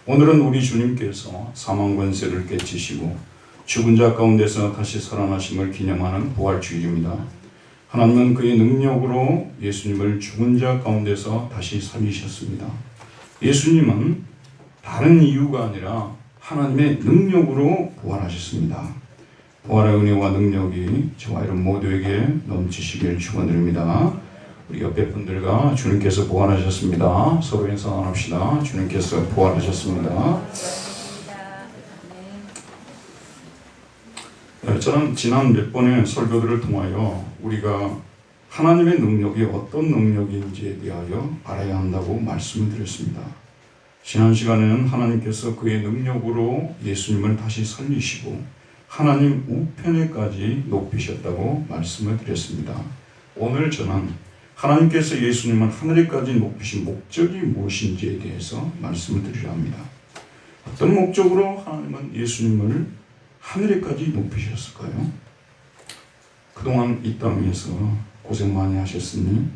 오늘은 우리 주님께서 사망 권세를 깨치시고 죽은 자 가운데서 다시 살아나심을 기념하는 부활주일입니다. 하나님은 그의 능력으로 예수님을 죽은 자 가운데서 다시 살리셨습니다. 예수님은 다른 이유가 아니라 하나님의 능력으로 부활하셨습니다. 부활의 은혜와 능력이 저와 여러분 모두에게 넘치시길 축원드립니다. 우리 옆에 분들과 주님께서 부활하셨습니다. 서로 인사 나눕시다. 주님께서 부활하셨습니다. 저는 지난 몇 번의 설교들을 통하여 우리가 하나님의 능력이 어떤 능력인지에 대하여 알아야 한다고 말씀을 드렸습니다. 지난 시간에는 하나님께서 그의 능력으로 예수님을 다시 살리시고 하나님 우편에까지 높이셨다고 말씀을 드렸습니다. 오늘 저는 하나님께서 예수님을 하늘에까지 높이신 목적이 무엇인지에 대해서 말씀을 드리려 합니다. 어떤 목적으로 하나님은 예수님을 하늘에까지 높이셨을까요? 그동안 이 땅에서 고생 많이 하셨으니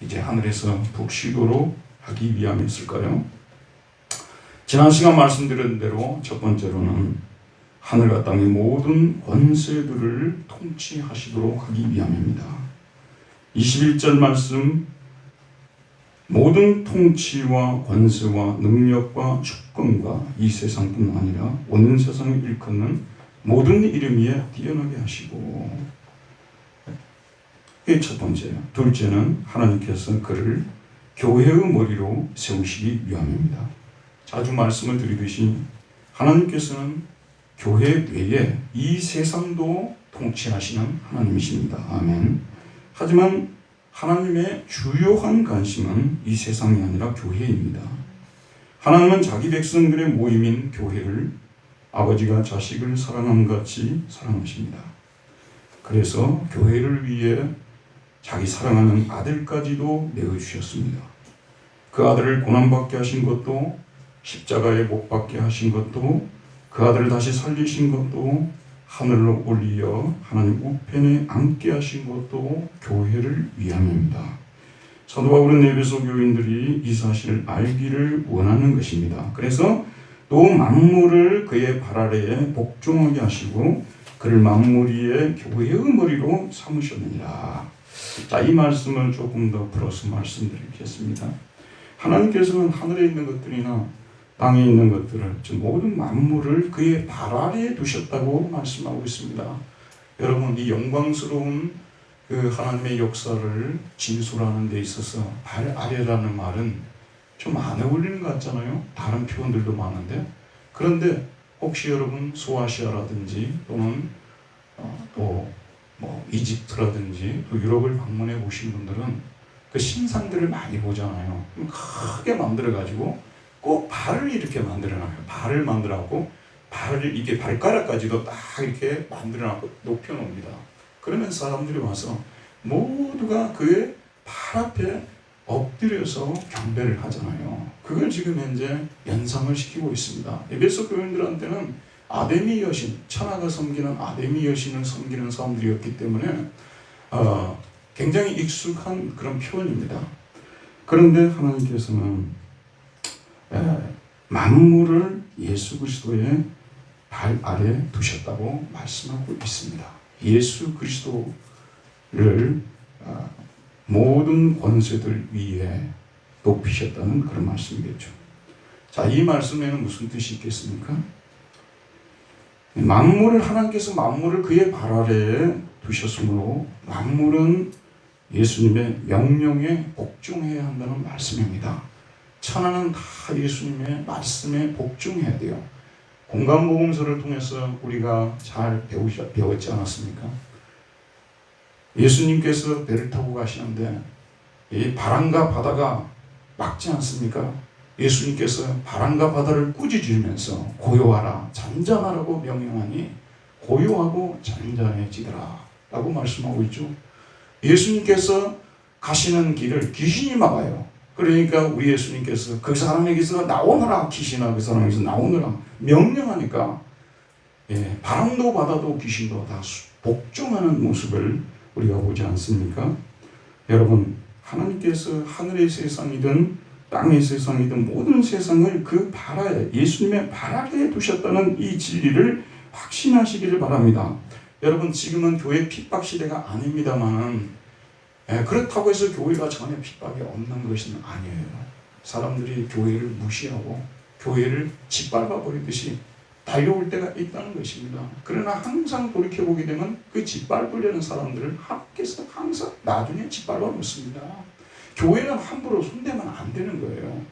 이제 하늘에서 푹 쉬도록 하기 위함이었을까요? 지난 시간 말씀드린 대로 첫 번째로는 하늘과 땅의 모든 권세들을 통치하시도록 하기 위함입니다. 21절 말씀, 모든 통치와 권세와 능력과 주권과 이 세상뿐 아니라 온 세상을 일컫는 모든 이름 위에 뛰어나게 하시고, 이게 첫 번째예요. 둘째는 하나님께서 그를 교회의 머리로 세우시기 위함입니다. 자주 말씀을 드리듯이 하나님께서는 교회 외에 이 세상도 통치하시는 하나님이십니다. 아멘. 하지만 하나님의 주요한 관심은 이 세상이 아니라 교회입니다. 하나님은 자기 백성들의 모임인 교회를 아버지가 자식을 사랑함 같이 사랑하십니다. 그래서 교회를 위해 자기 사랑하는 아들까지도 내어주셨습니다. 그 아들을 고난받게 하신 것도, 십자가에 못 박게 하신 것도, 그 아들을 다시 살리신 것도, 하늘로 올리어 하나님 우편에 앉게 하신 것도 교회를 위함입니다. 사도 바울은 에베소 교인들이 이 사실을 알기를 원하는 것입니다. 그래서 또 만물을 그의 발 아래에 복종하게 하시고 그를 만물 위에 교회의 머리로 삼으셨느니라. 자, 이 말씀을 조금 더 풀어서 말씀드리겠습니다. 하나님께서는 하늘에 있는 것들이나 땅에 있는 것들을, 즉 모든 만물을 그의 발 아래에 두셨다고 말씀하고 있습니다. 여러분, 이 영광스러운 그 하나님의 역사를 진술하는 데 있어서 발 아래라는 말은 좀 안 어울리는 것 같잖아요. 다른 표현들도 많은데, 그런데 혹시 여러분 소아시아라든지 또는 또 뭐 이집트라든지 또 유럽을 방문해 보신 분들은 그 신상들을 많이 보잖아요. 크게 만들어 가지고 꼭 발을 이렇게 만들어놔요. 발을 만들어갖고 발을 이게 발가락까지도 딱 이렇게 만들어놓고 높여놓습니다. 그러면 사람들이 와서 모두가 그의 발 앞에 엎드려서 경배를 하잖아요. 그걸 지금 현재 연상을 시키고 있습니다. 에베소 교인들한테는 아데미 여신, 천하가 섬기는 아데미 여신을 섬기는 사람들이었기 때문에 굉장히 익숙한 그런 표현입니다. 그런데 하나님께서는 만물을 예수 그리스도의 발 아래 두셨다고 말씀하고 있습니다. 예수 그리스도를 모든 권세들 위에 높이셨다는 그런 말씀이겠죠. 자, 이 말씀에는 무슨 뜻이 있겠습니까? 하나님께서 만물을 그의 발 아래에 두셨으므로 만물은 예수님의 명령에 복종해야 한다는 말씀입니다. 천하는 다 예수님의 말씀에 복종해야 돼요. 공간복음서를 통해서 우리가 잘 배웠지 않았습니까? 예수님께서 배를 타고 가시는데 이 바람과 바다가 막지 않습니까? 예수님께서 바람과 바다를 꾸짖으면서 고요하라, 잔잔하라고 명령하니 고요하고 잔잔해지더라 라고 말씀하고 있죠. 예수님께서 가시는 길을 귀신이 막아요. 그러니까 우리 예수님께서 그 사람에게서 나오너라, 귀신아 그 사람에게서 나오너라 명령하니까 바람도 바다도 귀신도 다 복종하는 모습을 우리가 보지 않습니까? 여러분, 하나님께서 하늘의 세상이든 땅의 세상이든 모든 세상을 그 발 아래, 예수님의 발 아래에 두셨다는 이 진리를 확신하시기를 바랍니다. 여러분, 지금은 교회 핍박 시대가 아닙니다만, 그렇다고 해서 교회가 전혀 핍박이 없는 것은 아니에요. 사람들이 교회를 무시하고 교회를 짓밟아 버리듯이 달려올 때가 있다는 것입니다. 그러나 항상 돌이켜보게 되면 그 짓밟으려는 사람들을 하나님께서 항상 나중에 짓밟아 놓습니다. 교회는 함부로 손대면 안 되는 거예요.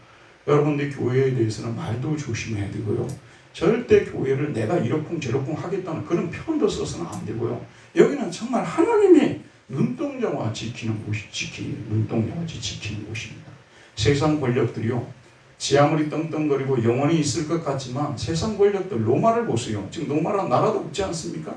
여러분들 교회에 대해서는 말도 조심해야 되고요. 절대 교회를 내가 이러쿵 저러쿵 하겠다는 그런 표현도 써서는 안 되고요. 여기는 정말 하나님이 눈동자같이 지키는 곳입니다. 세상 권력들이요, 지 아무리 떵떵거리고 영원히 있을 것 같지만 세상 권력들, 로마를 보세요. 지금 로마라는 나라도 없지 않습니까?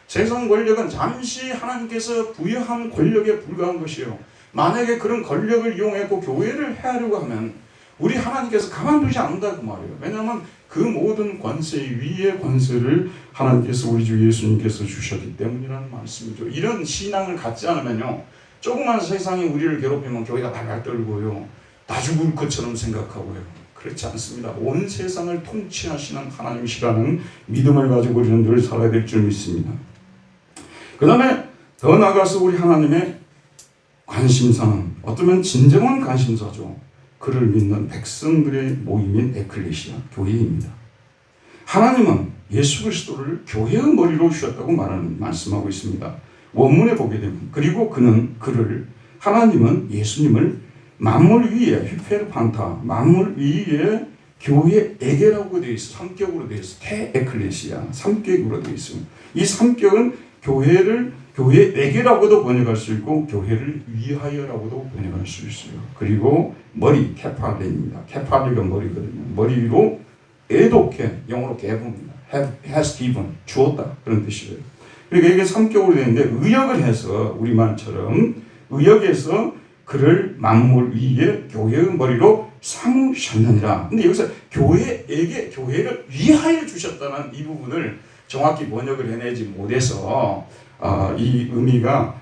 세상 권력은 잠시 하나님께서 부여한 권력에 불과한 것이에요. 만약에 그런 권력을 이용해서 교회를 해하려고 하면 우리 하나님께서 가만두지 않는다고 말이에요. 왜냐하면 그 모든 권세 위의 권세를 하나님께서 우리 주 예수님께서 주셨기 때문이라는 말씀이죠. 이런 신앙을 갖지 않으면요, 조그만 세상이 우리를 괴롭히면 교회가 발발 떨고요, 나 죽을 것처럼 생각하고요. 그렇지 않습니다. 온 세상을 통치하시는 하나님이시라는 믿음을 가지고 우리는 늘 살아야 될 줄 믿습니다. 그 다음에 더 나아가서 우리 하나님의 관심사는 어쩌면 진정한 관심사죠. 그를 믿는 백성들의 모임인 에클레시아, 교회입니다. 하나님은 예수 그리스도를 교회의 머리로 주셨다고 말씀하고 있습니다. 원문에 보게 되면, 그리고 하나님은 예수님을 만물 위에, 휘페르판타, 만물 위에 교회에게라고 되어 있어. 3격으로 되어 있어. 테에클레시아, 3격으로 되어 있습니다. 이 3격은 교회에게라고도 번역할 수 있고 교회를 위하여라고도 번역할 수 있어요. 그리고 머리, 케팔레입니다. 케팔레가 머리거든요. 머리로 애독해, 영어로 given입니다. has given, 주었다, 그런 뜻이에요. 그러니까 이게 3격으로 되는데, 의역을 해서 우리말처럼 의역에서 그를 만물 위에 교회의 머리로 삼으셨느니라. 근데 여기서 교회를 위하여 주셨다는 이 부분을 정확히 번역을 해내지 못해서 이 의미가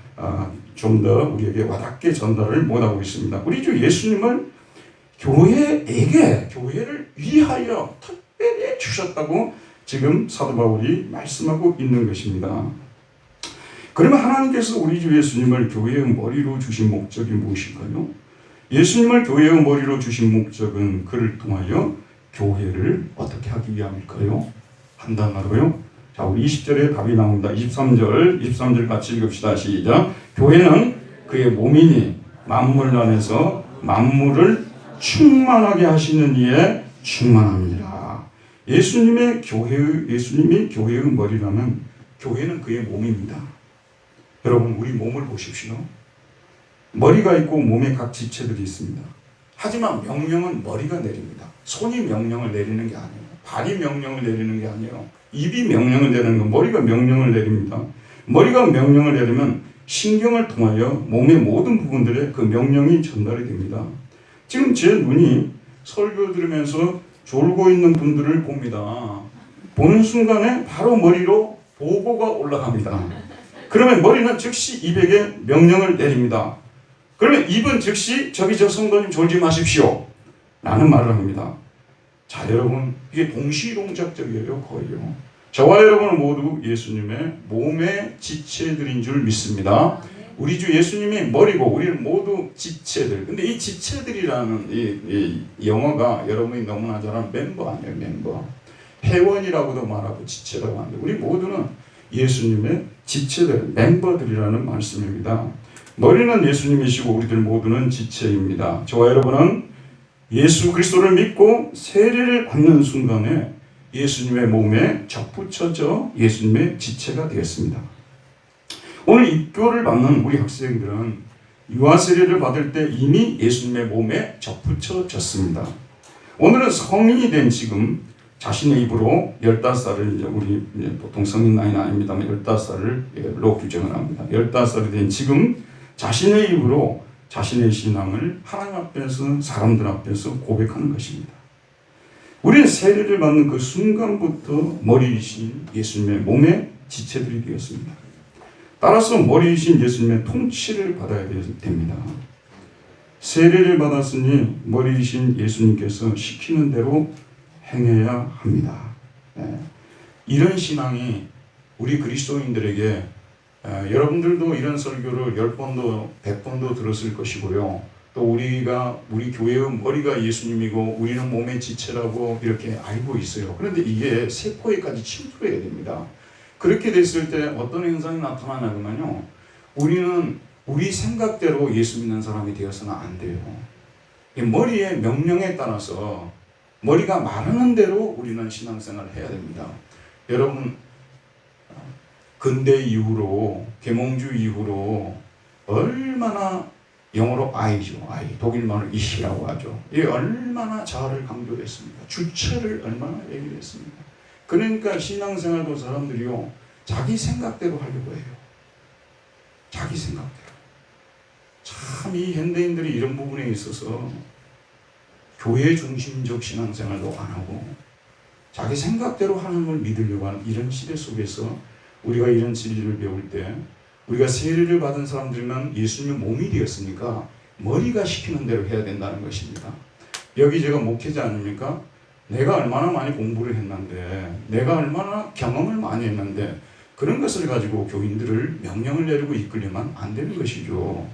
좀 더 우리에게 와닿게 전달을 못하고 있습니다. 우리 주 예수님을 교회를 위하여 특별히 주셨다고 지금 사도 바울이 말씀하고 있는 것입니다. 그러면 하나님께서 우리 주 예수님을 교회의 머리로 주신 목적이 무엇일까요? 예수님을 교회의 머리로 주신 목적은 그를 통하여 교회를 어떻게 하기 위함일까요? 한 단어로요. 자, 우리 20절에 답이 나옵니다. 23절 같이 읽읍시다. 시작. 교회는 그의 몸이니 만물 안에서 만물을 충만하게 하시는 이에 충만합니다. 예수님이 교회의 머리라면 교회는 그의 몸입니다. 여러분, 우리 몸을 보십시오. 머리가 있고 몸에 각 지체들이 있습니다. 하지만 명령은 머리가 내립니다. 손이 명령을 내리는 게 아니에요. 발이 명령을 내리는 게 아니에요. 입이 명령을 내리는 건 머리가 명령을 내립니다. 머리가 명령을 내리면 신경을 통하여 몸의 모든 부분들에 그 명령이 전달이 됩니다. 지금 제 눈이 설교 들으면서 졸고 있는 분들을 봅니다. 보는 순간에 바로 머리로 보고가 올라갑니다. 그러면 머리는 즉시 입에게 명령을 내립니다. 그러면 입은 즉시 저기 저 성도님 졸지 마십시오 라는 말을 합니다. 자, 여러분, 이게 동시동작적이에요. 거의요. 저와 여러분은 모두 예수님의 몸의 지체들인 줄 믿습니다. 우리 주 예수님이 머리고 우리는 모두 지체들. 근데 이 지체들이라는 이 영어가 여러분이 너무나 잘 아는 멤버 아니에요. 멤버. 회원이라고도 말하고 지체라고 하는데 우리 모두는 예수님의 지체들, 멤버들이라는 말씀입니다. 머리는 예수님이시고 우리들 모두는 지체입니다. 저와 여러분은 예수 그리스도를 믿고 세례를 받는 순간에 예수님의 몸에 접붙여져 예수님의 지체가 되었습니다. 오늘 입교를 받는 우리 학생들은 유아 세례를 받을 때 이미 예수님의 몸에 접붙여졌습니다. 오늘은 성인이 된 지금 자신의 입으로 15살을, 우리 보통 성인 나이는 아닙니다만 15살로 규정을 합니다. 15살이 된 지금 자신의 입으로 자신의 신앙을 하나님 앞에서, 사람들 앞에서 고백하는 것입니다. 우리는 세례를 받는 그 순간부터 머리이신 예수님의 몸의 지체들이 되었습니다. 따라서 머리이신 예수님의 통치를 받아야 됩니다. 세례를 받았으니 머리이신 예수님께서 시키는 대로 행해야 합니다. 이런 신앙이 우리 그리스도인들에게 여러분들도 이런 설교를 10번도 100번도 들었을 것이고요. 또 우리 교회의 머리가 예수님이고 우리는 몸의 지체라고 이렇게 알고 있어요. 그런데 이게 세포에까지 침투해야 됩니다. 그렇게 됐을 때 어떤 현상이 나타나냐면요. 우리는 우리 생각대로 예수 믿는 사람이 되어서는 안 돼요. 머리의 명령에 따라서 머리가 말하는 대로 우리는 신앙생활을 해야 됩니다. 여러분, 근대 이후로, 계몽주 이후로 얼마나 영어로 I죠. I. 독일말로 이시라고 하죠. 이게 얼마나 자아를 강조했습니까? 주체를 얼마나 얘기를 했습니까? 그러니까 신앙생활도 사람들이요. 자기 생각대로 하려고 해요. 자기 생각대로. 참 이 현대인들이 이런 부분에 있어서 교회 중심적 신앙생활도 안 하고 자기 생각대로 하나님을 믿으려고 하는 이런 시대 속에서 우리가 이런 진리를 배울 때 우리가 세례를 받은 사람들만 예수님 몸이 되었으니까 머리가 시키는 대로 해야 된다는 것입니다. 여기 제가 목회자 아닙니까? 내가 얼마나 많이 공부를 했는데 내가 얼마나 경험을 많이 했는데 그런 것을 가지고 교인들을 명령을 내리고 이끌려면 안 되는 것이죠.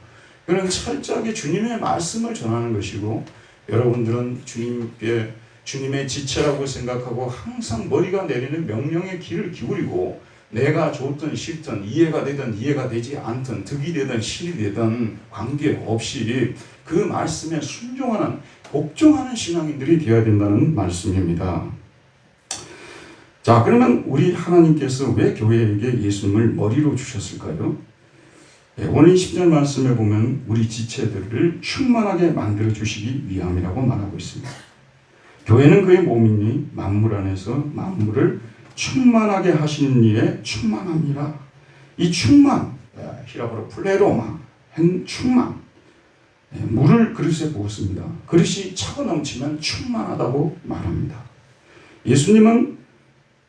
그런 철저하게 주님의 말씀을 전하는 것이고 여러분들은 주님의 지체라고 생각하고 항상 머리가 내리는 명령의 귀를 기울이고 내가 좋든 싫든 이해가 되든 이해가 되지 않든 득이 되든 실이 되든 관계없이 그 말씀에 순종하는 복종하는 신앙인들이 되어야 된다는 말씀입니다. 자, 그러면 우리 하나님께서 왜 교회에게 예수님을 머리로 주셨을까요? 오늘 10절 말씀에 보면 우리 지체들을 충만하게 만들어 주시기 위함이라고 말하고 있습니다. 교회는 그의 몸이니 만물 안에서 만물을 충만하게 하시는 이에 충만합니다. 이 충만, 히라보로 플레로마, 충만, 물을 그릇에 부었습니다. 그릇이 차고 넘치면 충만하다고 말합니다. 예수님은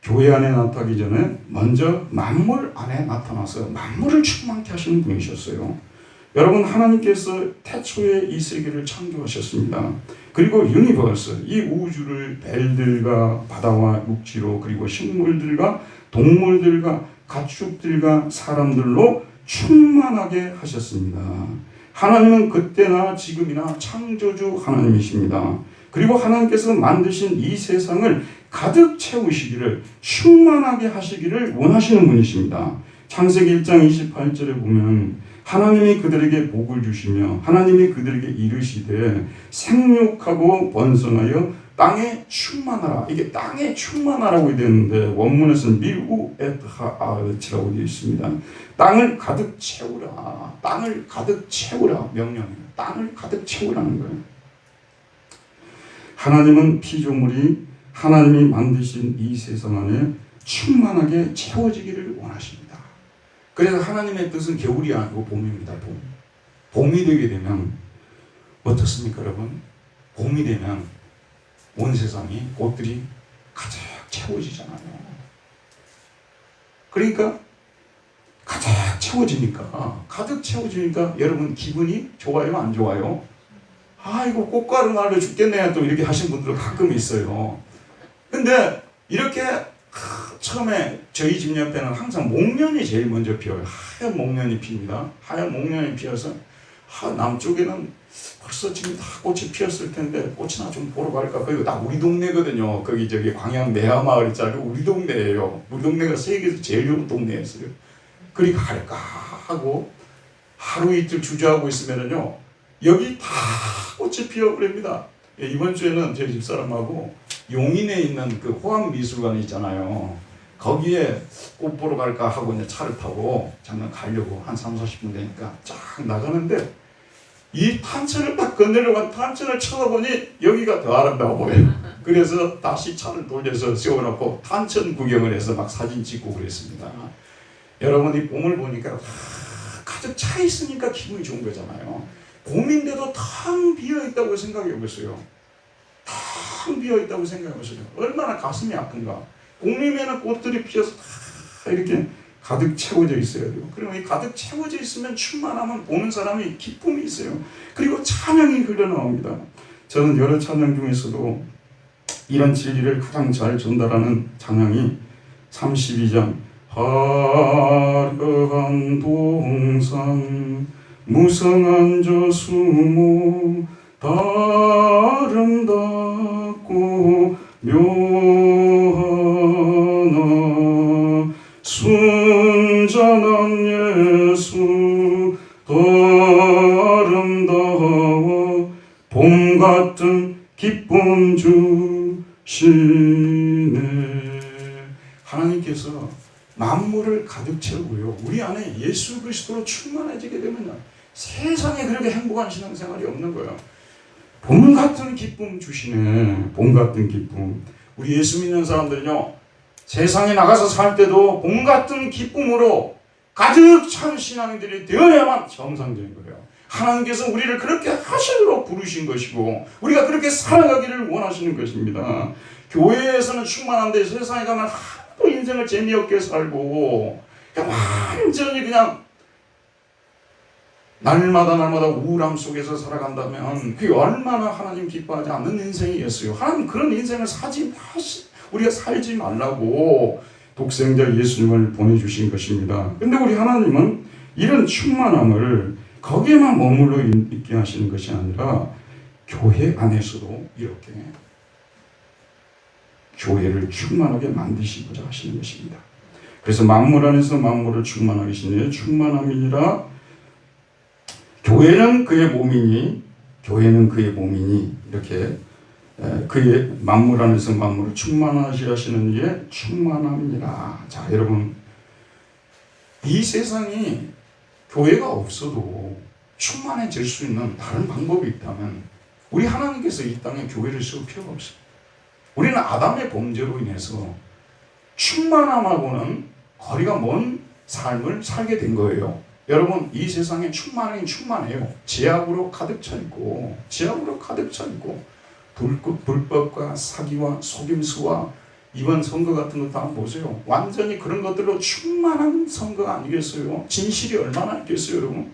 교회 안에 나타나기 전에 먼저 만물 안에 나타나서 만물을 충만케 하시는 분이셨어요. 여러분, 하나님께서 태초에 이 세계를 창조하셨습니다. 그리고 유니버스, 이 우주를 벨들과 바다와 육지로 그리고 식물들과 동물들과 가축들과 사람들로 충만하게 하셨습니다. 하나님은 그때나 지금이나 창조주 하나님이십니다. 그리고 하나님께서 만드신 이 세상을 가득 채우시기를 충만하게 하시기를 원하시는 분이십니다. 창세기 1장 28절에 보면 하나님이 그들에게 복을 주시며 하나님이 그들에게 이르시되 생육하고 번성하여 땅에 충만하라. 이게 땅에 충만하라고 되어 있는데 원문에서는 밀우 에트하아르치라고 되어 있습니다. 땅을 가득 채우라. 땅을 가득 채우라 명령이에요. 땅을 가득 채우라는 거예요. 하나님은 피조물이 하나님이 만드신 이 세상 안에 충만하게 채워지기를 원하십니다. 그래서 하나님의 뜻은 겨울이 아니고 봄입니다. 봄이 되게 되면 어떻습니까, 여러분? 봄이 되면 온 세상이 꽃들이 가득 채워지잖아요. 그러니까 가득 채워지니까 여러분 기분이 좋아요, 안 좋아요? 이거 꽃가루 날려 죽겠네 또 이렇게 하신 분들 가끔 있어요. 근데 이렇게 처음에 저희 집 옆에는 항상 목련이 제일 먼저 피어요. 하얀 목련이 핍니다. 하얀 목련이 피어서 남쪽에는 벌써 지금 다 꽃이 피었을 텐데 꽃이나 좀 보러 갈까? 거기 다 우리 동네거든요. 거기 광양 내화마을 있잖아요. 우리 동네예요. 우리 동네가 세계에서 제일 좋은 동네였어요. 그리 갈까 하고 하루 이틀 주저하고 있으면은요 여기 다 꽃이 피어버립니다. 이번 주에는 저희 집사람하고 용인에 있는 그 호암미술관 있잖아요. 거기에 꽃 보러 갈까 하고 이제 차를 타고 잠깐 가려고 한 30-40분 되니까 쫙 나가는데 이 탄천을 딱 건너려고 탄천을 쳐다보니 여기가 더 아름다워 보여요. 그래서 다시 차를 돌려서 세워놓고 탄천 구경을 해서 막 사진 찍고 그랬습니다. 여러분, 이 봄을 보니까 가득 차 있으니까 기분이 좋은 거잖아요. 봄인데도 텅 비어있다고 생각해보세요. 텅 비어있다고 생각해보세요. 얼마나 가슴이 아픈가. 봄이면 꽃들이 피어서 다 이렇게 가득 채워져 있어야 돼요. 그리고 이 가득 채워져 있으면 충만하면 보는 사람이 기쁨이 있어요. 그리고 찬양이 흘러나옵니다. 저는 여러 찬양 중에서도 이런 진리를 가장 잘 전달하는 찬양이 32장 화려한 동산 무성한 저수모 아름답고 묘하나 순전한 예수 더 아름다워 봄 같은 기쁨 주시네. 하나님께서 만물을 가득 채우고요, 우리 안에 예수 그리스도로 충만해지게 되면 세상에 그렇게 행복한 신앙생활이 없는 거예요. 봄 같은 기쁨 주시네. 봄 같은 기쁨. 우리 예수 믿는 사람들은요, 세상에 나가서 살 때도 봄 같은 기쁨으로 가득 찬 신앙인들이 되어야만 정상적인 거예요. 하나님께서 우리를 그렇게 하시도록 부르신 것이고 우리가 그렇게 살아가기를 원하시는 것입니다. 교회에서는 충만한데 세상에 가면 하도 인생을 재미없게 살고 완전히 그냥 날마다 우울함 속에서 살아간다면 그게 얼마나 하나님 기뻐하지 않는 인생이겠어요. 하나님 그런 인생을 우리가 살지 말라고 독생자 예수님을 보내주신 것입니다. 근데 우리 하나님은 이런 충만함을 거기에만 머물러 있게 하시는 것이 아니라 교회 안에서도 이렇게 교회를 충만하게 만드시고자 하시는 것입니다. 그래서 만물 안에서 만물을 충만하게 하시니 충만함이니라. 교회는 그의 몸이니 이렇게 그의 만물 안에서 만물을 충만하게 하시는 이의 충만함이니라. 자, 여러분, 이 세상이 교회가 없어도 충만해질 수 있는 다른 방법이 있다면 우리 하나님께서 이 땅에 교회를 세울 필요가 없습니다. 우리는 아담의 범죄로 인해서 충만함하고는 거리가 먼 삶을 살게 된 거예요. 여러분, 이 세상에 충만하긴 충만해요. 죄악으로 가득 차 있고 불법과 사기와 속임수와 이번 선거 같은 것도 한번 보세요. 완전히 그런 것들로 충만한 선거가 아니겠어요? 진실이 얼마나 있겠어요, 여러분?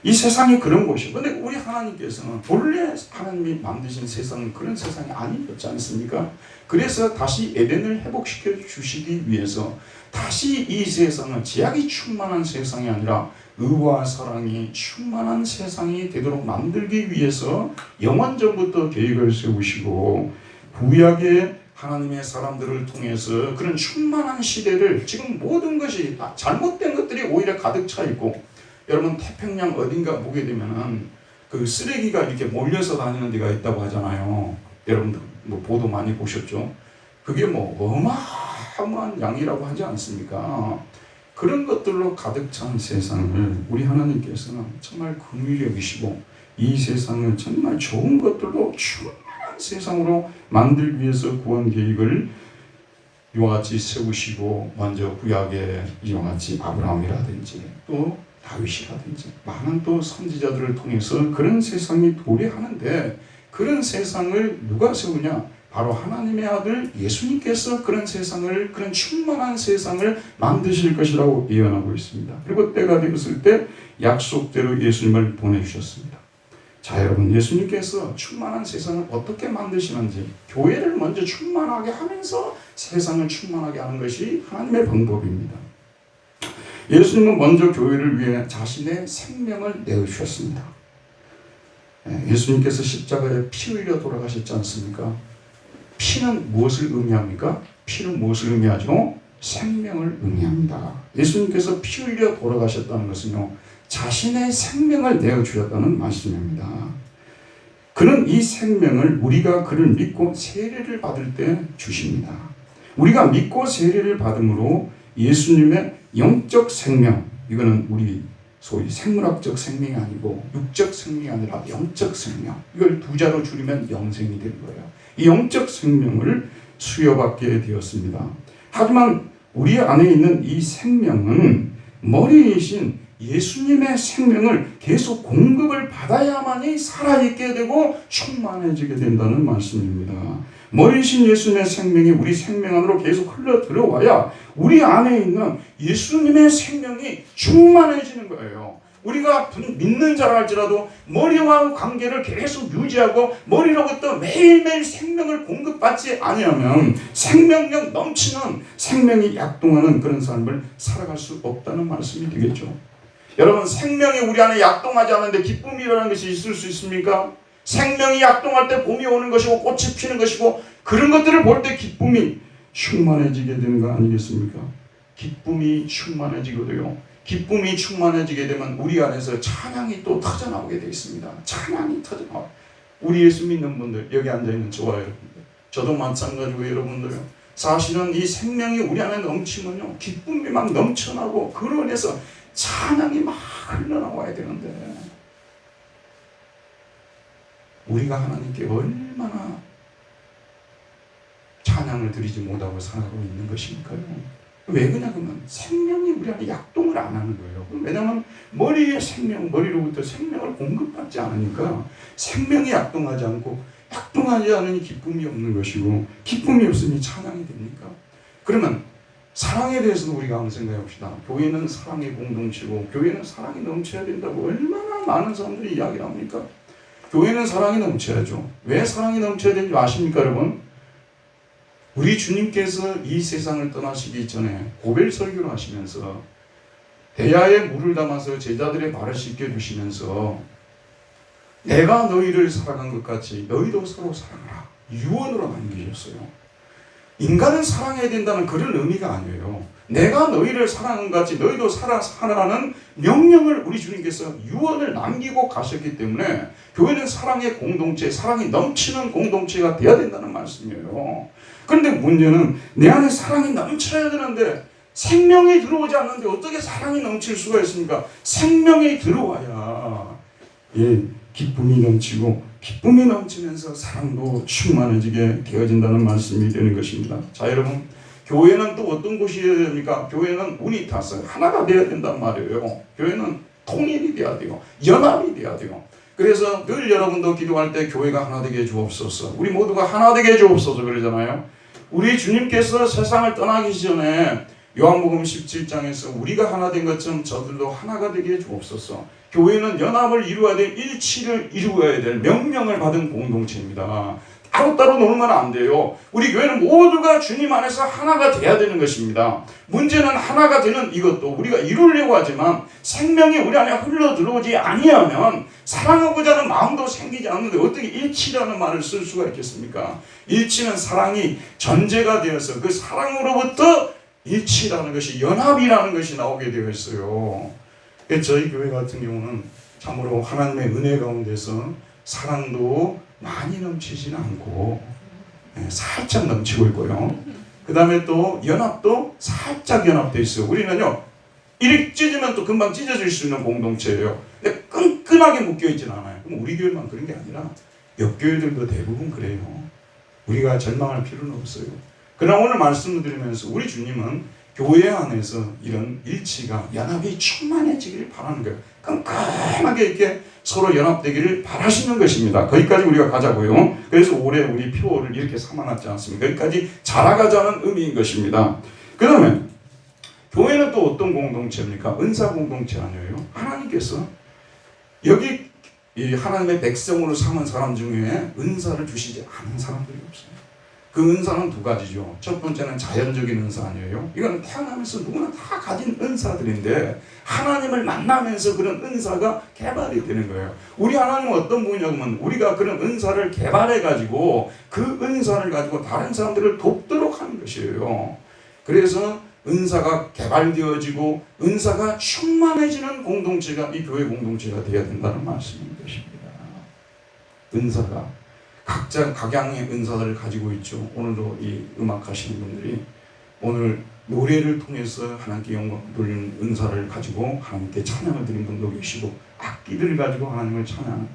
이 세상이 그런 곳이에요. 근데 우리 하나님께서는 본래 하나님이 만드신 세상은 그런 세상이 아니었지 않습니까? 그래서 다시 에덴을 회복시켜 주시기 위해서 다시 이 세상은 죄악이 충만한 세상이 아니라 의와 사랑이 충만한 세상이 되도록 만들기 위해서 영원전부터 계획을 세우시고 구약의 하나님의 사람들을 통해서 그런 충만한 시대를 지금 모든 것이 잘못된 것들이 오히려 가득 차 있고, 여러분 태평양 어딘가 보게 되면은 그 쓰레기가 이렇게 몰려서 다니는 데가 있다고 하잖아요. 여러분들 뭐 보도 많이 보셨죠? 그게 뭐 어마어마한 양이라고 하지 않습니까? 그런 것들로 가득 찬 세상을 우리 하나님께서는 정말 긍휼히 여기시고 이 세상을 정말 좋은 것들로 충만한 세상으로 만들기 위해서 구원 계획을 이와 같이 세우시고, 먼저 구약에 이와 같이 아브라함이라든지 또 다윗이라든지 많은 또 선지자들을 통해서 그런 세상이 도래하는데, 그런 세상을 누가 세우냐? 바로 하나님의 아들 예수님께서 그런 세상을, 그런 충만한 세상을 만드실 것이라고 예언하고 있습니다. 그리고 때가 되었을 때 약속대로 예수님을 보내주셨습니다. 자, 여러분, 예수님께서 충만한 세상을 어떻게 만드시는지, 교회를 먼저 충만하게 하면서 세상을 충만하게 하는 것이 하나님의 방법입니다. 예수님은 먼저 교회를 위해 자신의 생명을 내어주셨습니다. 예수님께서 십자가에 피 흘려 돌아가셨지 않습니까? 피는 무엇을 의미합니까? 피는 무엇을 의미하죠? 생명을 의미합니다. 예수님께서 피 흘려 돌아가셨다는 것은요, 자신의 생명을 내어주셨다는 말씀입니다. 그는 이 생명을 우리가 그를 믿고 세례를 받을 때 주십니다. 우리가 믿고 세례를 받음으로 예수님의 영적 생명, 이거는 우리 소위 생물학적 생명이 아니고 육적 생명이 아니라 영적 생명, 이걸 두 자로 줄이면 영생이 되는 거예요. 이 영적 생명을 수여받게 되었습니다. 하지만 우리 안에 있는 이 생명은 머리이신 예수님의 생명을 계속 공급을 받아야만이 살아있게 되고 충만해지게 된다는 말씀입니다. 머리신 예수님의 생명이 우리 생명 안으로 계속 흘러 들어와야 우리 안에 있는 예수님의 생명이 충만해지는 거예요. 우리가 믿는 자라 할지라도 머리와 관계를 계속 유지하고 머리로부터 매일매일 생명을 공급받지 아니하면 생명력 넘치는 생명이 약동하는 그런 삶을 살아갈 수 없다는 말씀이 되겠죠. 여러분, 생명이 우리 안에 약동하지 않는데 기쁨이라는 것이 있을 수 있습니까? 생명이 약동할 때 봄이 오는 것이고 꽃이 피는 것이고 그런 것들을 볼 때 기쁨이 충만해지게 되는 거 아니겠습니까? 기쁨이 충만해지거든요. 기쁨이 충만해지게 되면 우리 안에서 찬양이 또 터져나오게 되어 있습니다. 찬양이 터져나와요. 우리 예수 믿는 분들, 여기 앉아있는 저와 여러분들, 저도 마찬가지고 여러분들요. 사실은 이 생명이 우리 안에 넘치면요, 기쁨이 막 넘쳐나고 그로 인해서 찬양이 막 흘러나와야 되는데 우리가 하나님께 얼마나 찬양을 드리지 못하고 살아가고 있는 것입니까요? 왜 그러냐면 생명이 우리 안에 약동을 안 하는 거예요. 왜냐하면 머리의 생명, 머리로부터 생명을 공급받지 않으니까 생명이 약동하지 않고 약동하지 않으니 기쁨이 없는 것이고 기쁨이 없으니 찬양이 됩니까? 그러면 사랑에 대해서도 우리가 한번 생각해 봅시다. 교회는 사랑의 공동체고 교회는 사랑이 넘쳐야 된다고 얼마나 많은 사람들이 이야기를 합니까? 교회는 사랑이 넘쳐야죠. 왜 사랑이 넘쳐야 되는지 아십니까 여러분? 우리 주님께서 이 세상을 떠나시기 전에 고별 설교를 하시면서 대야에 물을 담아서 제자들의 발을 씻겨 주시면서 내가 너희를 사랑한 것 같이 너희도 서로 사랑하라 유언으로 남기셨어요. 인간을 사랑해야 된다는 그런 의미가 아니에요. 내가 너희를 사랑한 것 같이 너희도 살아라는 명령을 우리 주님께서 유언을 남기고 가셨기 때문에 교회는 사랑의 공동체, 사랑이 넘치는 공동체가 되어야 된다는 말씀이에요. 그런데 문제는 내 안에 사랑이 넘쳐야 되는데 생명이 들어오지 않는데 어떻게 사랑이 넘칠 수가 있습니까? 생명이 들어와야 기쁨이 넘치고 기쁨이 넘치면서 사랑도 충만해지게 되어진다는 말씀이 되는 것입니다. 자 여러분, 교회는 또 어떤 곳이어야 됩니까? 교회는 우니타스, 하나가 되어야 된단 말이에요. 교회는 통일이 돼야 돼요. 연합이 돼야 돼요. 그래서 늘 여러분도 기도할 때 교회가 하나 되게 주옵소서, 우리 모두가 하나 되게 주옵소서 그러잖아요. 우리 주님께서 세상을 떠나기 전에 요한복음 17장에서 우리가 하나 된 것처럼 저들도 하나가 되게 주옵소서. 교회는 연합을 이루어야 될, 일치를 이루어야 될 명령을 받은 공동체입니다. 따로따로 놀면 안 돼요. 우리 교회는 모두가 주님 안에서 하나가 돼야 되는 것입니다. 문제는 하나가 되는 이것도 우리가 이루려고 하지만 생명이 우리 안에 흘러 들어오지 아니하면 사랑하고자 하는 마음도 생기지 않는데 어떻게 일치라는 말을 쓸 수가 있겠습니까? 일치는 사랑이 전제가 되어서 그 사랑으로부터 일치라는 것이, 연합이라는 것이 나오게 되어 있어요. 저희 교회 같은 경우는 참으로 하나님의 은혜 가운데서 사랑도 많이 넘치지는 않고 살짝 넘치고 있고요. 그 다음에 또 연합도 살짝 연합되어 있어요. 우리는요, 이렇게 찢으면 또 금방 찢어질 수 있는 공동체예요. 근데 끈끈하게 묶여있지는 않아요. 그럼 우리 교회만 그런 게 아니라 옆 교회들도 대부분 그래요. 우리가 절망할 필요는 없어요. 그러나 오늘 말씀을 드리면서 우리 주님은 교회 안에서 이런 일치가, 연합이 충만해지기를 바라는 거예요. 끈끈하게 이렇게 서로 연합되기를 바라시는 것입니다. 거기까지 우리가 가자고요. 그래서 올해 우리 표를 이렇게 삼아놨지 않습니까? 거기까지 자라가자는 의미인 것입니다. 그 다음에 교회는 또 어떤 공동체입니까? 은사 공동체 아니에요? 하나님께서 여기 이 하나님의 백성으로 삼은 사람 중에 은사를 주시지 않은 사람들이 없어요. 그 은사는 두 가지죠. 첫 번째는 자연적인 은사 아니에요? 이건 태어나면서 누구나 다 가진 은사들인데 하나님을 만나면서 그런 은사가 개발이 되는 거예요. 우리 하나님은 어떤 분이냐면 우리가 그런 은사를 개발해가지고 그 은사를 가지고 다른 사람들을 돕도록 하는 것이에요. 그래서 은사가 개발되어지고 은사가 충만해지는 공동체가 이 교회 공동체가 되어야 된다는 말씀인 것입니다. 은사가 각자 각양의 은사들을 가지고 있죠. 오늘도 이 음악 하시는 분들이 오늘 노래를 통해서 하나님께 영광 돌리는 은사를 가지고 하나님께 찬양을 드린 분도 계시고, 악기들을 가지고 하나님을 찬양,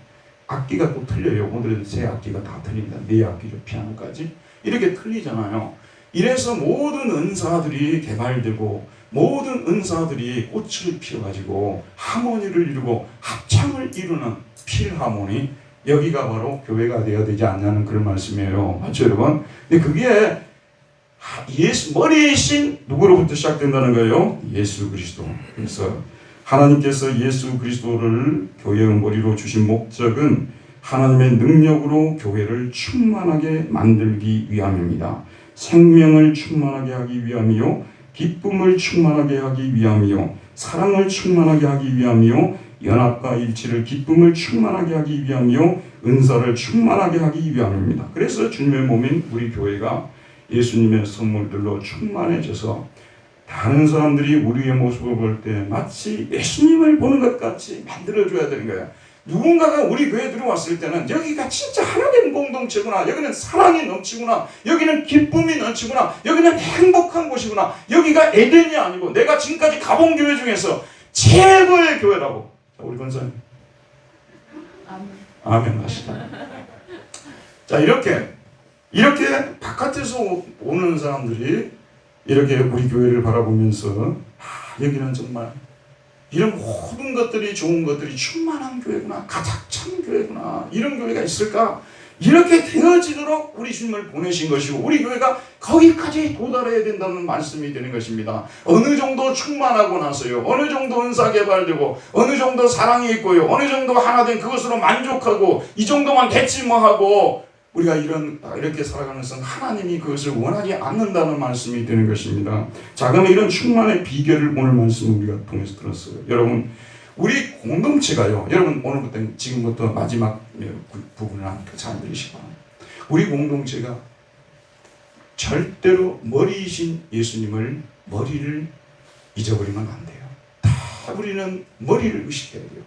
악기가 또 틀려요. 오늘은 세 악기가 다 틀립니다. 네 악기죠. 피아노까지 이렇게 틀리잖아요. 이래서 모든 은사들이 개발되고 모든 은사들이 꽃을 피워가지고 하모니를 이루고 합창을 이루는 필하모니, 여기가 바로 교회가 되어야 되지 않냐는 그런 말씀이에요. 맞죠, 여러분? 근데 그게 머리이신 누구로부터 시작된다는 거예요? 예수 그리스도. 그래서 하나님께서 예수 그리스도를 교회의 머리로 주신 목적은 하나님의 능력으로 교회를 충만하게 만들기 위함입니다. 생명을 충만하게 하기 위함이요, 기쁨을 충만하게 하기 위함이요, 사랑을 충만하게 하기 위함이요, 연합과 일치를 기쁨을 충만하게 하기 위함이요, 은사를 충만하게 하기 위함입니다. 그래서 주님의 몸인 우리 교회가 예수님의 선물들로 충만해져서 다른 사람들이 우리의 모습을 볼 때 마치 예수님을 보는 것 같이 만들어줘야 되는 거예요. 누군가가 우리 교회에 들어왔을 때는 여기가 진짜 하나님 공동체구나, 여기는 사랑이 넘치구나, 여기는 기쁨이 넘치구나, 여기는 행복한 곳이구나, 여기가 에덴이 아니고 내가 지금까지 가본 교회 중에서 최고의 교회라고. 자, 우리 권사님 아멘 하시다. 자, 이렇게 바깥에서 오는 사람들이 이렇게 우리 교회를 바라보면서 여기는 정말 이런 모든 것들이, 좋은 것들이 충만한 교회구나, 가득 찬 교회구나, 이런 교회가 있을까? 이렇게 되어지도록 우리 주님을 보내신 것이고 우리 교회가 거기까지 도달해야 된다는 말씀이 되는 것입니다. 어느 정도 충만하고 나서요, 어느 정도 은사 개발되고 어느 정도 사랑이 있고요, 어느 정도 하나 된 그것으로 만족하고 이 정도만 됐지 뭐 하고 우리가 이렇게 살아가는 것은 하나님이 그것을 원하지 않는다는 말씀이 되는 것입니다. 자, 그러면 이런 충만의 비결을 오늘 말씀 우리가 통해서 들었어요. 여러분, 우리 공동체가요, 여러분 오늘부터 지금부터 마지막 부분을 잘 들으시기 바랍니다. 우리 공동체가 절대로 머리이신 예수님을, 머리를 잊어버리면 안 돼요. 다 우리는 머리를 의식해야 돼요.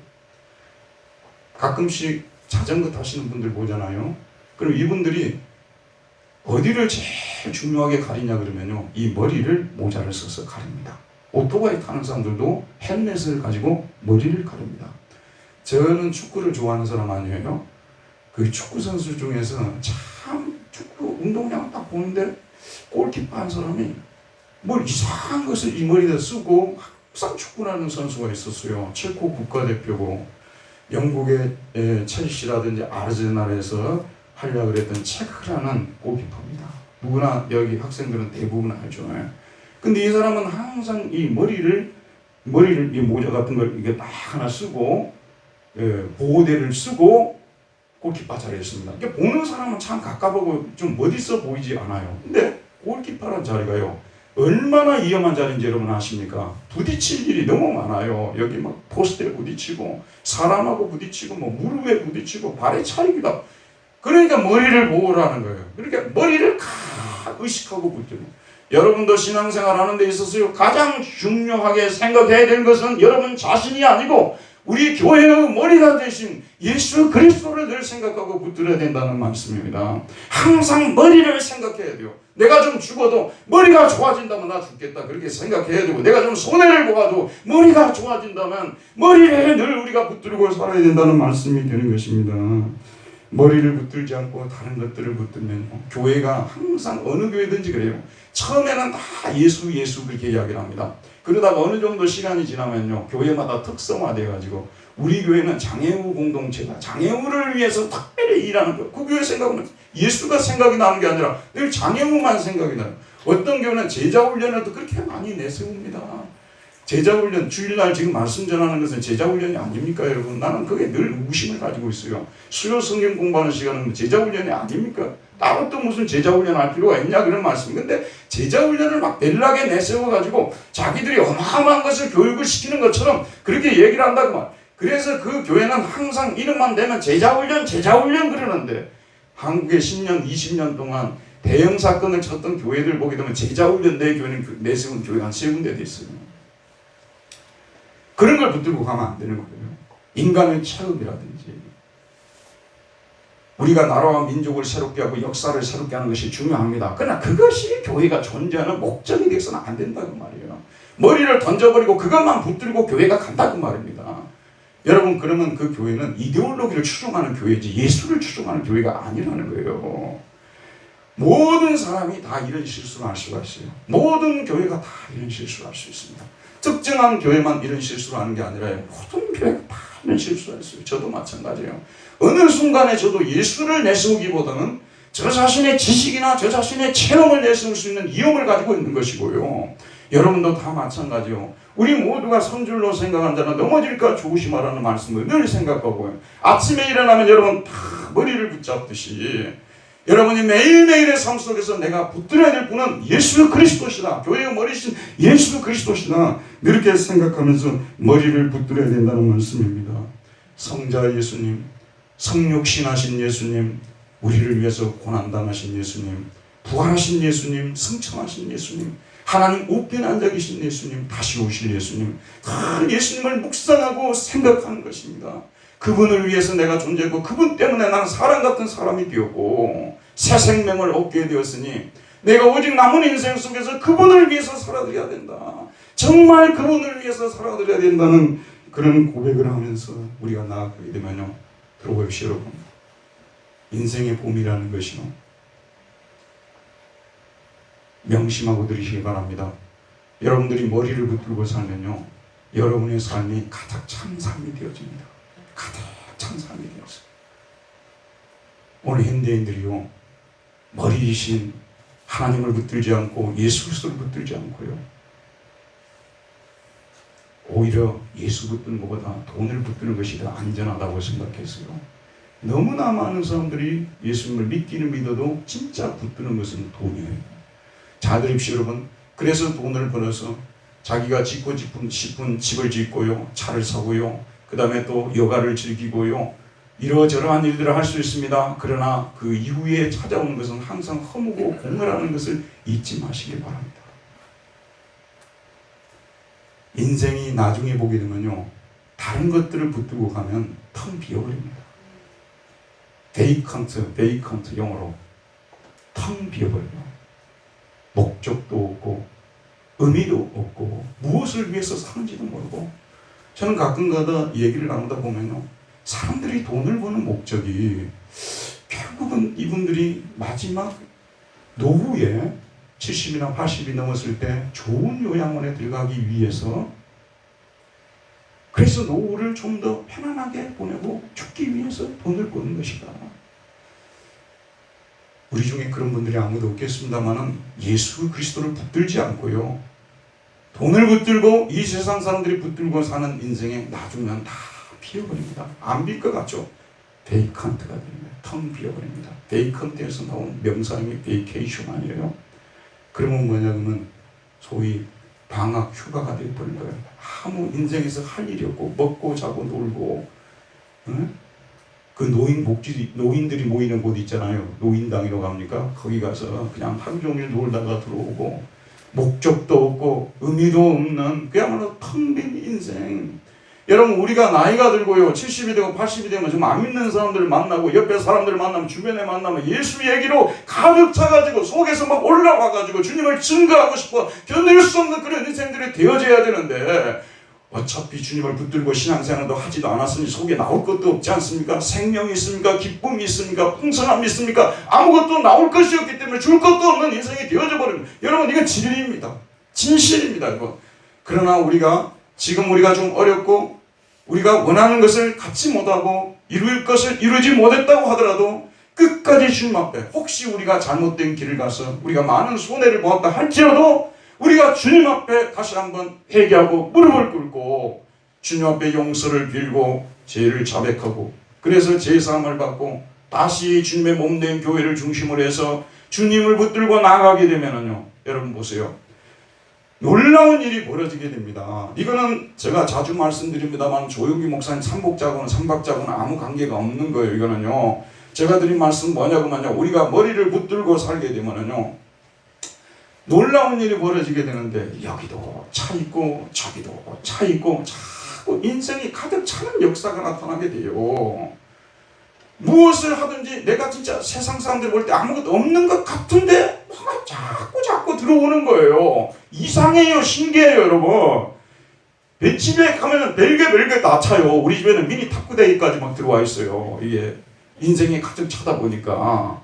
가끔씩 자전거 타시는 분들 보잖아요. 그럼 이분들이 어디를 제일 중요하게 가리냐 그러면요, 이 머리를 모자를 써서 가립니다. 오토바이 타는 사람들도 헬멧을 가지고 머리를 가립니다. 저는 축구를 좋아하는 사람 아니에요. 그 축구 선수 중에서 참 축구 운동량 딱 보는데 골키퍼 한 사람이 뭘 이상한 것을 이 머리에다 쓰고 항상 축구하는 선수가 있었어요. 체코 국가대표고 영국의 첼시라든지 아르세날에서 하려고 했던 체크라는 골키퍼입니다. 누구나 여기 학생들은 대부분 알죠. 근데 이 사람은 항상 이 머리를 이 모자 같은 걸 이게 딱 하나 쓰고 보호대를 쓰고 골키퍼 자리에 있습니다. 이게 보는 사람은 참 가깝고 좀 멋있어 보이지 않아요. 근데 골키퍼란 자리가요, 얼마나 위험한 자리인지 여러분 아십니까? 부딪힐 일이 너무 많아요. 여기 막 포스트에 부딪히고 사람하고 부딪히고 뭐 무릎에 부딪히고 발에 차이기도. 그러니까 머리를 보호라는 거예요. 그러니까 머리를 의식하고 붙들고. 여러분도 신앙생활 하는 데 있어서요, 가장 중요하게 생각해야 되는 것은 여러분 자신이 아니고 우리 교회의 머리가 되신 예수 그리스도를 늘 생각하고 붙들어야 된다는 말씀입니다. 항상 머리를 생각해야 돼요. 내가 좀 죽어도 머리가 좋아진다면 나 죽겠다, 그렇게 생각해야 되고, 내가 좀 손해를 보아도 머리가 좋아진다면 머리를 늘 우리가 붙들고 살아야 된다는 말씀이 되는 것입니다. 머리를 붙들지 않고 다른 것들을 붙들면 교회가 항상 어느 교회든지 그래요. 처음에는 다 예수 그렇게 이야기를 합니다. 그러다가 어느 정도 시간이 지나면요, 교회마다 특성화돼가지고 우리 교회는 장애우 공동체다, 장애우를 위해서 특별히 일하는 거예요. 그 교회 생각하면 예수가 생각이 나는 게 아니라 늘 장애우만 생각이 나요. 어떤 교회는 제자훈련을 또 그렇게 많이 내세웁니다. 제자훈련, 주일날 지금 말씀 전하는 것은 제자훈련이 아닙니까 여러분? 나는 그게 늘 의구심을 가지고 있어요. 수요 성경 공부하는 시간은 제자훈련이 아닙니까? 따로 또 무슨 제자훈련 할 필요가 있냐 그런 말씀. 근데 제자훈련을 막 멜락에 내세워가지고 자기들이 어마어마한 것을 교육을 시키는 것처럼 그렇게 얘기를 한다고 말. 그래서 그 교회는 항상 이름만 대면 제자훈련 그러는데, 한국에 10년 20년 동안 대형 사건을 쳤던 교회들 보게 되면 제자훈련 내 교회는 내세운 교회가 한 3군데 돼 있어요. 그런 걸 붙들고 가면 안 되는 거예요. 인간의 체험이라든지 우리가 나라와 민족을 새롭게 하고 역사를 새롭게 하는 것이 중요합니다. 그러나 그것이 교회가 존재하는 목적이 되어서는 안 된다고 말이에요. 머리를 던져버리고 그것만 붙들고 교회가 간다고 말입니다. 여러분, 그러면 그 교회는 이데올로기를 추종하는 교회지 예수를 추종하는 교회가 아니라는 거예요. 모든 사람이 다 이런 실수를 할 수가 있어요. 모든 교회가 다 이런 실수를 할 수 있습니다. 특정한 교회만 이런 실수를 하는 게 아니라 모든 교회가 다 많은 실수했어요. 저도 마찬가지예요. 어느 순간에 저도 예수를 내세우기보다는 저 자신의 지식이나 저 자신의 체험을 내세울 수 있는 위험을 가지고 있는 것이고요. 여러분도 다 마찬가지요. 우리 모두가 선줄로 생각한 자는 넘어질까 조심하라는 말씀을 늘 생각하고요. 아침에 일어나면 여러분 다 머리를 붙잡듯이 여러분이 매일매일의 삶 속에서 내가 붙들어야 될 분은 예수 그리스도시다. 교회의 머리신 예수 그리스도시다. 이렇게 생각하면서 머리를 붙들어야 된다는 말씀입니다. 성자 예수님, 성육신하신 예수님, 우리를 위해서 고난당하신 예수님, 부활하신 예수님, 승천하신 예수님, 하나님 우편에 앉아 계신 예수님, 다시 오실 예수님, 다 예수님을 묵상하고 생각하는 것입니다. 그분을 위해서 내가 존재했고 그분 때문에 나는 사람 같은 사람이 되었고 새 생명을 얻게 되었으니 내가 오직 남은 인생 속에서 그분을 위해서 살아드려야 된다. 정말 그분을 위해서 살아드려야 된다는 그런 고백을 하면서 우리가 나아가게 되면요. 들어보십시오 여러분. 인생의 봄이라는 것이요. 명심하고 들으시기 바랍니다. 여러분들이 머리를 붙들고 살면요. 여러분의 삶이 가득 찬 삶이 되어집니다. 가득 찬 삶이 되었어요. 오늘 현대인들이요. 머리이신 하나님을 붙들지 않고 예수 그리스도를 붙들지 않고요. 오히려 예수 붙드는 것보다 돈을 붙드는 것이 더 안전하다고 생각했어요. 너무나 많은 사람들이 예수님을 믿기는 믿어도 진짜 붙드는 것은 돈이에요. 잘 들으십시오 여러분. 그래서 돈을 벌어서 자기가 짓고 싶은 집을 짓고요. 차를 사고요. 그 다음에 또 여가를 즐기고요. 이러저러한 일들을 할 수 있습니다. 그러나 그 이후에 찾아오는 것은 항상 허무고 공허라는 것을 잊지 마시길 바랍니다. 인생이 나중에 보게 되면요. 다른 것들을 붙들고 가면 텅 비어버립니다. 베이컨트 영어로 텅 비어버려요. 목적도 없고 의미도 없고 무엇을 위해서 사는지도 모르고 저는 가끔가다 얘기를 나누다 보면요. 사람들이 돈을 버는 목적이 결국은 이분들이 마지막 노후에 70이나 80이 넘었을 때 좋은 요양원에 들어가기 위해서 그래서 노후를 좀 더 편안하게 보내고 죽기 위해서 돈을 버는 것이다. 우리 중에 그런 분들이 아무도 없겠습니다만은 예수 그리스도를 붙들지 않고요. 돈을 붙들고 이 세상 사람들이 붙들고 사는 인생에 나중에는 다 비어버립니다. 안 빌 것 같죠? 베이컨트가 됩니다. 텅 비어버립니다. 베이컨트에서 나온 명사형이 베이케이션 아니에요? 그러면 뭐냐면 소위 방학 휴가가 되어버린 거예요. 아무 인생에서 할 일이 없고 먹고 자고 놀고 응? 그 노인들이 모이는 곳 있잖아요. 노인당이라고 합니까? 거기 가서 그냥 하루 종일 놀다가 들어오고 목적도 없고 의미도 없는 그야말로 텅 빈 인생. 여러분 우리가 나이가 들고요 70이 되고 80이 되면 좀 안 믿는 사람들을 만나고 옆에 사람들을 만나면 주변에 만나면 예수 얘기로 가득 차가지고 속에서 막 올라와가지고 주님을 증거하고 싶어 견딜 수 없는 그런 인생들이 되어져야 되는데 어차피 주님을 붙들고 신앙생활도 하지도 않았으니 속에 나올 것도 없지 않습니까? 생명이 있습니까? 기쁨이 있습니까? 풍성함이 있습니까? 아무것도 나올 것이 없기 때문에 줄 것도 없는 인생이 되어져 버립니다. 여러분 이건 진리입니다. 진실입니다. 이거. 그러나 지금 우리가 좀 어렵고 우리가 원하는 것을 갖지 못하고 이룰 것을 이루지 못했다고 하더라도 끝까지 주님 앞에 혹시 우리가 잘못된 길을 가서 우리가 많은 손해를 보았다 할지라도 우리가 주님 앞에 다시 한번 회개하고 무릎을 꿇고 주님 앞에 용서를 빌고 죄를 자백하고 그래서 제사함을 받고 다시 주님의 몸된 교회를 중심으로 해서 주님을 붙들고 나아가게 되면은요. 여러분 보세요. 놀라운 일이 벌어지게 됩니다. 이거는 제가 자주 말씀드립니다만 조용기 목사님 삼복자고는 삼박자고는 아무 관계가 없는 거예요. 이거는요. 제가 드린 말씀 뭐냐고만요. 우리가 머리를 붙들고 살게 되면은요. 놀라운 일이 벌어지게 되는데 여기도 차 있고 저기도 차 있고 자꾸 인생이 가득 차는 역사가 나타나게 돼요. 무엇을 하든지 내가 진짜 세상 사람들 볼 때 아무것도 없는 것 같은데 뭐가 자꾸 들어오는 거예요. 이상해요. 신기해요. 여러분. 집에 가면 별게 다 차요. 우리 집에는 미니 탁구대기까지 막 들어와 있어요. 이게 인생이 가득 차다 보니까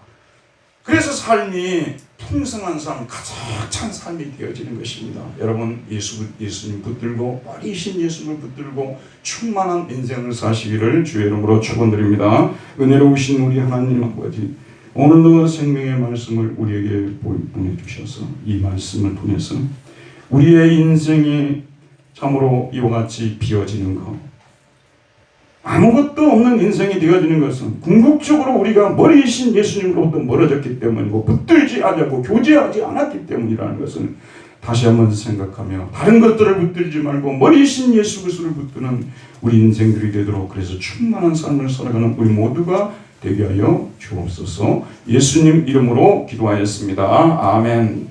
그래서 삶이 풍성한 삶, 가장 찬 삶이 되어지는 것입니다. 여러분, 예수님 붙들고 어리신 예수님을 붙들고 충만한 인생을 사시기를 주의 이름으로 축원드립니다. 은혜로우신 우리 하나님 아버지, 오늘도 생명의 말씀을 우리에게 보내주셔서 이 말씀을 통해서 우리의 인생이 참으로 이와 같이 비어지는 것, 아무것도 없는 인생이 되어지는 것은 궁극적으로 우리가 머리이신 예수님으로부터 멀어졌기 때문이고 붙들지 않고 교제하지 않았기 때문이라는 것을 다시 한번 생각하며 다른 것들을 붙들지 말고 머리이신 예수 그리스도를 붙드는 우리 인생들이 되도록, 그래서 충만한 삶을 살아가는 우리 모두가 되게 하여 주옵소서. 예수님 이름으로 기도하였습니다. 아멘.